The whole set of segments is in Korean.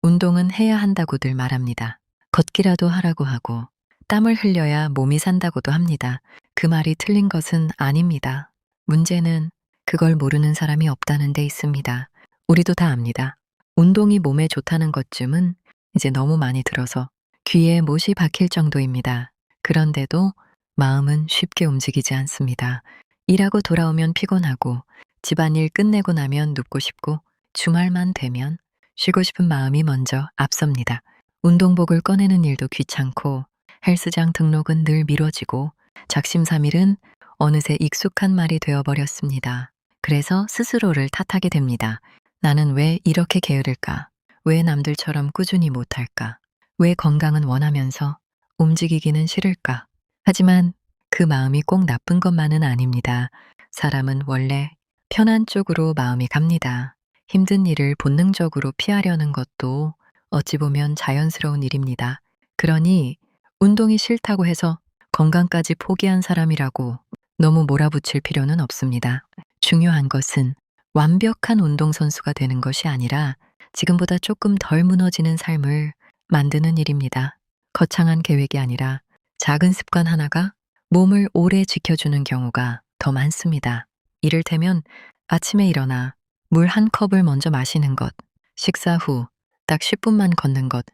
운동은 해야 한다고들 말합니다. 걷기라도 하라고 하고 땀을 흘려야 몸이 산다고도 합니다. 그 말이 틀린 것은 아닙니다. 문제는 그걸 모르는 사람이 없다는 데 있습니다. 우리도 다 압니다. 운동이 몸에 좋다는 것쯤은 이제 너무 많이 들어서 귀에 못이 박힐 정도입니다. 그런데도 마음은 쉽게 움직이지 않습니다. 일하고 돌아오면 피곤하고 집안일 끝내고 나면 눕고 싶고 주말만 되면 쉬고 싶은 마음이 먼저 앞섭니다. 운동복을 꺼내는 일도 귀찮고 헬스장 등록은 늘 미뤄지고 작심삼일은 어느새 익숙한 말이 되어버렸습니다. 그래서 스스로를 탓하게 됩니다. 나는 왜 이렇게 게으를까? 왜 남들처럼 꾸준히 못할까? 왜 건강은 원하면서 움직이기는 싫을까? 하지만 그 마음이 꼭 나쁜 것만은 아닙니다. 사람은 원래 편한 쪽으로 마음이 갑니다. 힘든 일을 본능적으로 피하려는 것도 어찌 보면 자연스러운 일입니다. 그러니 운동이 싫다고 해서 건강까지 포기한 사람이라고 너무 몰아붙일 필요는 없습니다. 중요한 것은 완벽한 운동선수가 되는 것이 아니라 지금보다 조금 덜 무너지는 삶을 만드는 일입니다. 거창한 계획이 아니라 작은 습관 하나가 몸을 오래 지켜주는 경우가 더 많습니다. 이를테면 아침에 일어나 물 한 컵을 먼저 마시는 것, 식사 후 딱 10분만 걷는 것,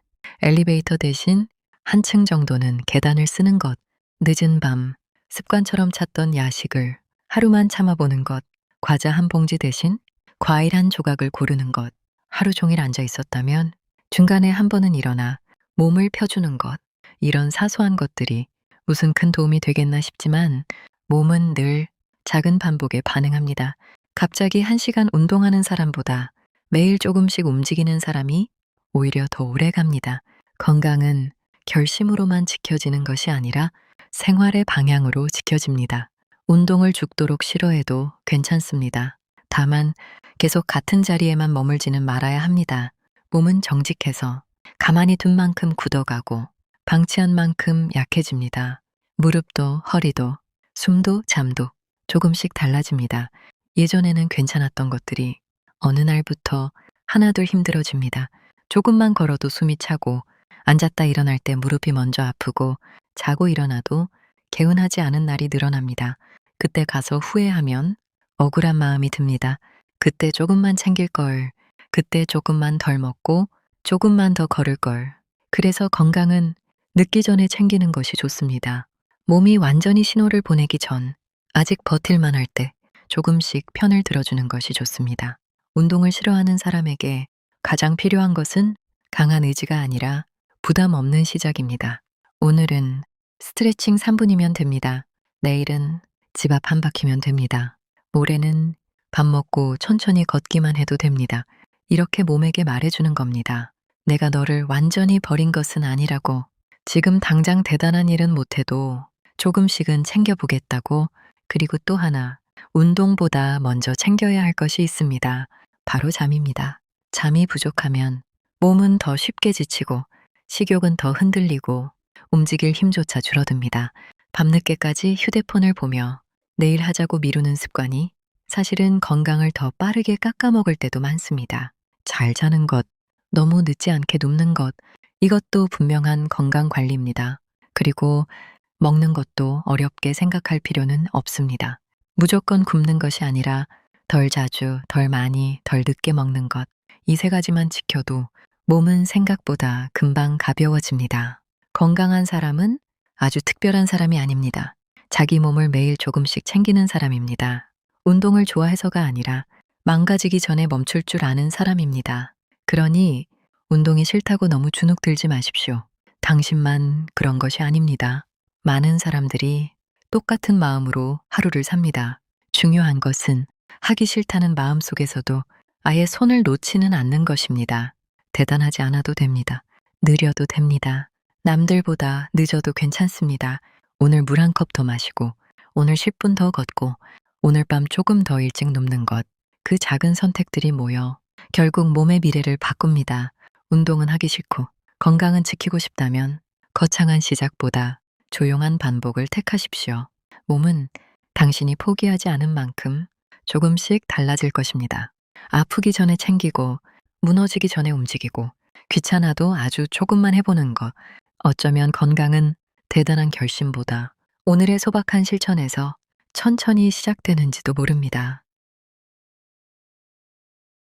엘리베이터 대신 한층 정도는 계단을 쓰는 것, 늦은 밤 습관처럼 찾던 야식을 하루만 참아보는 것, 과자 한 봉지 대신 과일 한 조각을 고르는 것, 하루 종일 앉아 있었다면 중간에 한 번은 일어나 몸을 펴주는 것, 이런 사소한 것들이 무슨 큰 도움이 되겠나 싶지만 몸은 늘 작은 반복에 반응합니다. 갑자기 1시간 운동하는 사람보다 매일 조금씩 움직이는 사람이 오히려 더 오래 갑니다. 건강은 결심으로만 지켜지는 것이 아니라 생활의 방향으로 지켜집니다. 운동을 죽도록 싫어해도 괜찮습니다. 다만 계속 같은 자리에만 머물지는 말아야 합니다. 몸은 정직해서 가만히 둔 만큼 굳어가고 방치한 만큼 약해집니다. 무릎도 허리도 숨도 잠도 조금씩 달라집니다. 예전에는 괜찮았던 것들이 어느 날부터 하나둘 힘들어집니다. 조금만 걸어도 숨이 차고 앉았다 일어날 때 무릎이 먼저 아프고 자고 일어나도 개운하지 않은 날이 늘어납니다. 그때 가서 후회하면 억울한 마음이 듭니다. 그때 조금만 챙길 걸, 그때 조금만 덜 먹고 조금만 더 걸을 걸. 그래서 건강은 늦기 전에 챙기는 것이 좋습니다. 몸이 완전히 신호를 보내기 전 아직 버틸만 할 때 조금씩 편을 들어주는 것이 좋습니다. 운동을 싫어하는 사람에게 가장 필요한 것은 강한 의지가 아니라 부담 없는 시작입니다. 오늘은 스트레칭 3분이면 됩니다. 내일은 집 앞 한 바퀴면 됩니다. 모레는 밥 먹고 천천히 걷기만 해도 됩니다. 이렇게 몸에게 말해주는 겁니다. 내가 너를 완전히 버린 것은 아니라고. 지금 당장 대단한 일은 못해도 조금씩은 챙겨보겠다고. 그리고 또 하나, 운동보다 먼저 챙겨야 할 것이 있습니다. 바로 잠입니다. 잠이 부족하면 몸은 더 쉽게 지치고 식욕은 더 흔들리고 움직일 힘조차 줄어듭니다. 밤늦게까지 휴대폰을 보며 내일 하자고 미루는 습관이 사실은 건강을 더 빠르게 깎아먹을 때도 많습니다. 잘 자는 것, 너무 늦지 않게 눕는 것, 이것도 분명한 건강 관리입니다. 그리고 먹는 것도 어렵게 생각할 필요는 없습니다. 무조건 굶는 것이 아니라 덜 자주, 덜 많이, 덜 늦게 먹는 것, 이 3가지만 지켜도 몸은 생각보다 금방 가벼워집니다. 건강한 사람은 아주 특별한 사람이 아닙니다. 자기 몸을 매일 조금씩 챙기는 사람입니다. 운동을 좋아해서가 아니라 망가지기 전에 멈출 줄 아는 사람입니다. 그러니 운동이 싫다고 너무 주눅 들지 마십시오. 당신만 그런 것이 아닙니다. 많은 사람들이 똑같은 마음으로 하루를 삽니다. 중요한 것은 하기 싫다는 마음 속에서도 아예 손을 놓지는 않는 것입니다. 대단하지 않아도 됩니다. 느려도 됩니다. 남들보다 늦어도 괜찮습니다. 오늘 물 한 컵 더 마시고, 오늘 10분 더 걷고, 오늘 밤 조금 더 일찍 눕는 것, 그 작은 선택들이 모여 결국 몸의 미래를 바꿉니다. 운동은 하기 싫고 건강은 지키고 싶다면 거창한 시작보다 조용한 반복을 택하십시오. 몸은 당신이 포기하지 않은 만큼 조금씩 달라질 것입니다. 아프기 전에 챙기고 무너지기 전에 움직이고 귀찮아도 아주 조금만 해보는 것. 어쩌면 건강은 대단한 결심보다 오늘의 소박한 실천에서 천천히 시작되는지도 모릅니다.